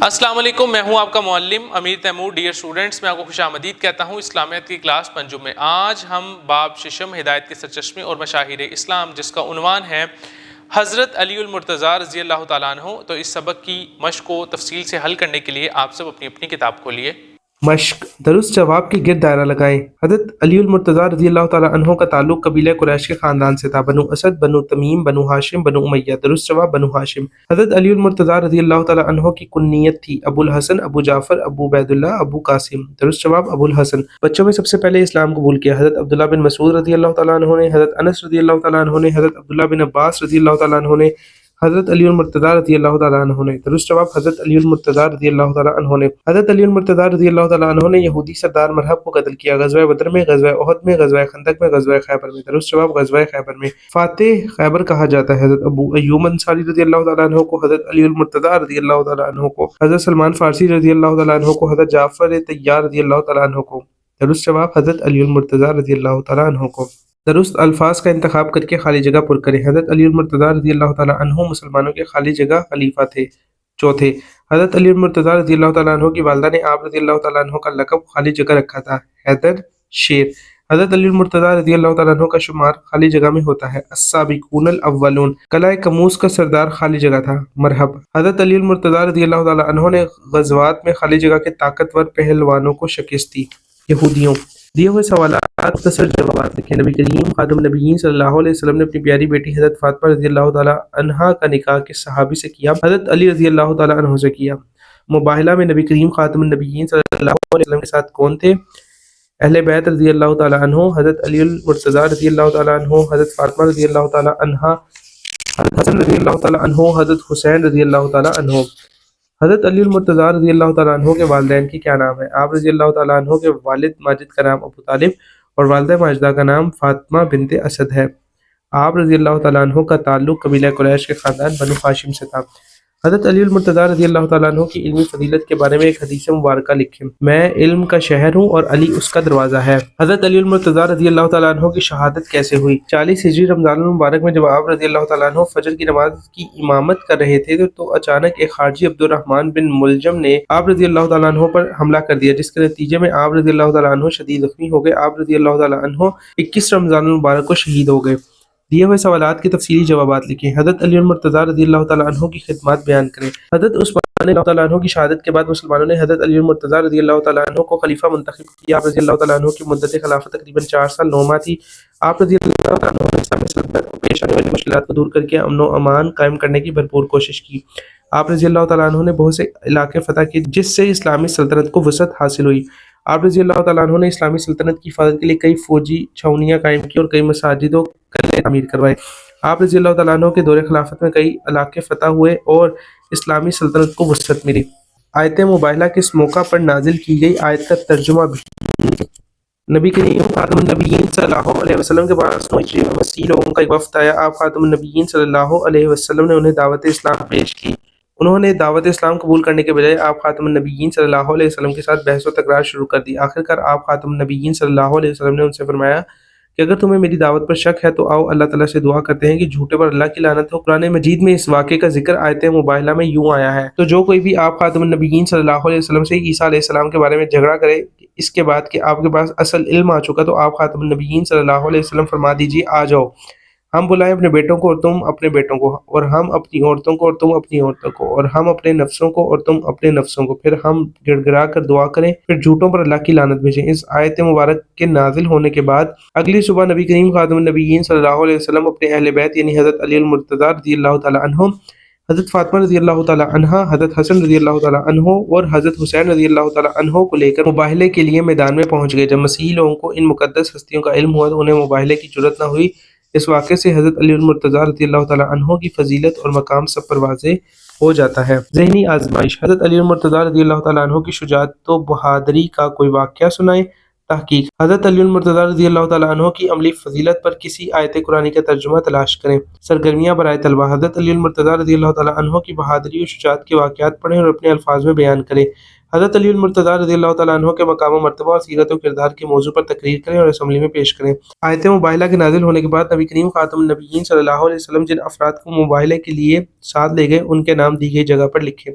السلام علیکم، میں ہوں آپ کا معلم امیر تیمور۔ ڈیئر اسٹوڈنٹس، میں آپ کو خوش آمدید کہتا ہوں اسلامیات کی کلاس پنجم میں۔ آج ہم باب ششم ہدایت کے سرچشمے اور مشاہیر اسلام، جس کا عنوان ہے حضرت علی المرتضیٰ رضی اللہ تعالیٰ عنہ، تو اس سبق کی مشق کو تفصیل سے حل کرنے کے لیے آپ سب اپنی اپنی کتاب کھولیے۔ مشق درست جواب کے گرد دائرہ لگائیں۔ حضرت علی المرتضیٰ رضی اللہ تعالیٰ عنہ کا تعلق قبیلہ قریش کے خاندان سے تھا، بنو اسد، بنو تمیم، بنو ہاشم، بنو امیہ۔ درست جواب بنو ہاشم۔ حضرت علی المرتضیٰ رضی اللہ تعالیٰ عنہ کی کنیت تھی ابو الحسن، ابو جعفر، ابو عبید اللہ، ابو قاسم۔ درست جواب ابو الحسن۔ بچوں میں سب سے پہلے اسلام قبول کیا حضرت عبداللہ بن مسعود رضی اللہ تعالیٰ عنہ نے، حضرت انس رضی اللہ تعالیٰ عنہ نے، حضرت عبداللہ بن عباس رضی اللہ تعالیٰ عنہ نے، حضرت علی المرتضیٰ رضی اللہ تعالیٰ عنہ نے۔ درست جواب حضرت علی المرتضیٰ رضی اللہ تعالیٰ عنہ نے۔ حضرت علی المرتضیٰ رضی اللہ تعالیٰ عنہ نے یہودی سردار مرہب کو قتل کیا، غزوہ بدر میں، غزوہ احد میں، غزوہ خندق میں، غزوہ خیبر میں۔ درست جواب غزوہ خیبر میں۔ فاتح خیبر کہا جاتا ہے حضرت ابو ایوب انصاری رضی اللہ تعالیٰ عنہ کو، حضرت علی المرتضیٰ رضی اللہ تعالیٰ عنہ کو، حضرت سلمان فارسی رضی اللہ تعالیٰ عنہ کو، حضرت جعفر طیار رضی اللہ تعالیٰ عنہ کو۔ درست جواب حضرت علی المرتضیٰ رضی اللہ تعالیٰ عنہ کو۔ درست الفاظ کا انتخاب کر کے خالی جگہ پر کریں۔ حضرت علی المرتضیٰ رضی اللہ تعالیٰ عنہ مسلمانوں کے خالی جگہ خلیفہ تھے۔ چوتھے، حضرت علی المرتضیٰ رضی اللہ تعالیٰ عنہ کی والدہ نے آپ رضی اللہ تعالیٰ عنہ کا لقب خالی جگہ رکھا تھا، حیدر شیر۔ حضرت علی المرتضیٰ رضی اللہ تعالیٰ عنہ کا شمار خالی جگہ میں ہوتا ہے، السابقون الاولون۔ قلعہ کموس کا سردار خالی جگہ تھا، مرحب۔ حضرت علی المرتضیٰ رضی اللہ تعالیٰ عنہ نے غزوات میں خالی جگہ کے طاقتور پہلوانوں کو شکست دی۔ یہودیوں۔ دیے ہوئے سوالات مختصر جوابات لکھیں۔ نبی کریم خاتم النبیین صلی اللہ علیہ وسلم نے اپنی پیاری بیٹی حضرت فاطمہ رضی اللہ تعالیٰ عنہا کا نکاح کس صحابی سے کیا؟ حضرت علی رضی اللہ تعالیٰ عنہ سے کیا۔ مباہلہ میں نبی کریم خاتم النبیین صلی اللہ علیہ وسلم کے ساتھ کون تھے؟ اہل بیت رضی اللہ تعالیٰ عنہ، حضرت علی المرتضیٰ رضی اللہ تعالیٰ عنہ، حضرت فاطمہ رضی اللہ تعالیٰ عنہا، حضرت حسن رضی اللہ تعالیٰ عنہ، حضرت حسین رضی اللہ تعالیٰ عنہ۔ حضرت علی المرتضیٰ رضی اللہ تعالیٰ عنہ کے والدین کی کیا نام ہے؟ آپ رضی اللہ تعالیٰ عنہ کے والد ماجد کا نام ابو طالب اور والدہ ماجدہ کا نام فاطمہ بنت اسد ہے۔ آپ رضی اللہ تعالیٰ عنہ کا تعلق قبیلہ قریش کے خاندان بنو ہاشم سے تھا۔ حضرت علی المرتضیٰ رضی اللہ تعالیٰ عنہ کی علمی فضیلت کے بارے میں ایک حدیث مبارکہ لکھیں۔ میں علم کا شہر ہوں اور علی اس کا دروازہ ہے۔ حضرت علی المرتضیٰ رضی اللہ تعالیٰ عنہ کی شہادت کیسے ہوئی؟ 40 ہجری رمضان المبارک میں جب آپ رضی اللہ تعالیٰ عنہ فجر کی نماز کی امامت کر رہے تھے تو اچانک ایک خارجی عبد الرحمن بن ملجم نے آپ رضی اللہ تعالیٰ عنہ پر حملہ کر دیا، جس کے نتیجے میں آپ رضی اللہ تعالیٰ عنہ شدید زخمی ہو گئے۔ آپ رضی اللہ تعالیٰ عنہ 21 رمضان المبارک کو شہید ہو گئے۔ دیے ہوئے سوالات کے تفصیلی جوابات لکھیں۔ حضرت علی المرتضیٰ رضی اللہ تعالیٰ عنہ کی خدمات بیان کریں۔ حضرت عثمان رضی اللہ تعالیٰ عنہ کی شہادت کے بعد مسلمانوں نے حضرت علی المرتضیٰ رضی اللہ تعالیٰ عنہ کو خلیفہ منتخب کیا۔ آپ رضی اللہ تعالیٰ عنہ کی مدت خلافت تقریباً 4 سال 9 ماہ تھی۔ آپ رضی اللہ تعالیٰ عنہ نے اسلامی سلطنت کو پیش آنے والی مشکلات کو دور کر کے امن و امان قائم کرنے کی بھرپور کوشش کی۔ آپ رضی اللہ تعالیٰ عنہ نے بہت سے علاقے فتح کیے جس سے اسلامی سلطنت کو وسعت حاصل ہوئی۔ آپ رضی اللہ تعالیٰ عنہ نے اسلامی سلطنت کی حفاظت کے لیے کئی فوجی چھاؤنیاں قائم کی اور کئی مساجد و قلعے تعمیر کروائے۔ آپ رضی اللہ تعالیٰ عنہ کے دور خلافت میں کئی علاقے فتح ہوئے اور اسلامی سلطنت کو وسعت ملی۔ آیت مباہلہ کس موقع پر نازل کی گئی؟ آیت کا ترجمہ بھی۔ نبی کریم خاتم النبیین صلی اللہ علیہ وسلم کے پاس 9 ہجری میں مسیح لوگوں کا ایک وفد آیا۔ آپ خاتم النبیین صلی اللہ علیہ وسلم نے انہیں دعوت اسلام پیش کی۔ انہوں نے دعوت اسلام قبول کرنے کے بجائے آپ خاتم النبیین صلی اللہ علیہ وسلم کے ساتھ بحث و تکرار شروع کر دی۔ آخرکار آپ خاتم النبیین صلی اللہ علیہ وسلم نے ان سے فرمایا کہ اگر تمہیں میری دعوت پر شک ہے تو آؤ اللہ تعالیٰ سے دعا کرتے ہیں کہ جھوٹے پر اللہ کی لعنت ہو۔ قرآن مجید میں اس واقعے کا ذکر آیت مباہلہ میں یوں آیا ہے، تو جو کوئی بھی آپ خاتم النبیین صلی اللہ علیہ وسلم سے عیسیٰ علیہ السلام کے بارے میں جھگڑا کرے اس کے بعد کہ آپ کے پاس اصل علم آ چکا، تو آپ خاتم النبیین صلی اللہ علیہ وسلم فرما دیجیے آ جاؤ، ہم بلائیں اپنے بیٹوں کو اور تم اپنے بیٹوں کو، اور ہم اپنی عورتوں کو اور تم اپنی عورتوں کو، اور ہم اپنے نفسوں کو اور تم اپنے نفسوں کو، پھر ہم گڑ گڑا کر دعا کریں، پھر جھوٹوں پر اللہ کی لعنت بھیجیں۔ اس آیت مبارک کے نازل ہونے کے بعد اگلی صبح نبی کریم خاتم النبیین صلی اللہ علیہ وسلم اپنے اہل بیت یعنی حضرت علی المرتضیٰ رضی اللہ تعالیٰ عنہ، حضرت فاطمہ رضی اللہ تعالیٰ عنہا، حضرت حسن رضی اللہ تعالیٰ عنہ اور حضرت حسین رضی اللہ تعالیٰ عنہ کو لے کر مباہلے کے لیے میدان میں پہنچ گئے۔ جب مسیحی لوگوں کو ان مقدس ہستیوں کا علم ہوا تو انہیں مباہلے کی جرأت نہ ہوئی۔ اس واقعے سے حضرت علی المرتضیٰ رضی اللہ تعالیٰ عنہ کی فضیلت اور مقام سب پر واضح ہو جاتا ہے۔ ذہنی آزمائش۔ حضرت علی المرتضیٰ رضی اللہ تعالیٰ عنہ کی شجاعت و بہادری کا کوئی واقعہ سنائیں۔ تحقیق۔ حضرت علی المرتضیٰ رضی اللہ تعالیٰ عنہ کی عملی فضیلت پر کسی آیت قرآنی کا ترجمہ تلاش کریں۔ سرگرمیاں برائے طلبہ۔ حضرت علی المرتضیٰ رضی اللہ تعالیٰ عنہ کی بہادری و شجاعت کے واقعات پڑھیں اور اپنے الفاظ میں بیان کریں۔ حضرت علی المرتضیٰ رضی اللہ تعالیٰ عنہ کے مقام و مرتبہ اور سیرت و کردار کے موضوع پر تقریر کریں اور اسمبلی میں پیش کریں۔ آیت مباہلہ کے نازل ہونے کے بعد نبی کریم خاتم النبیین صلی اللہ علیہ وسلم جن افراد کو مباہلے کے لیے ساتھ لے گئے ان کے نام دی گئی جگہ پر لکھیں۔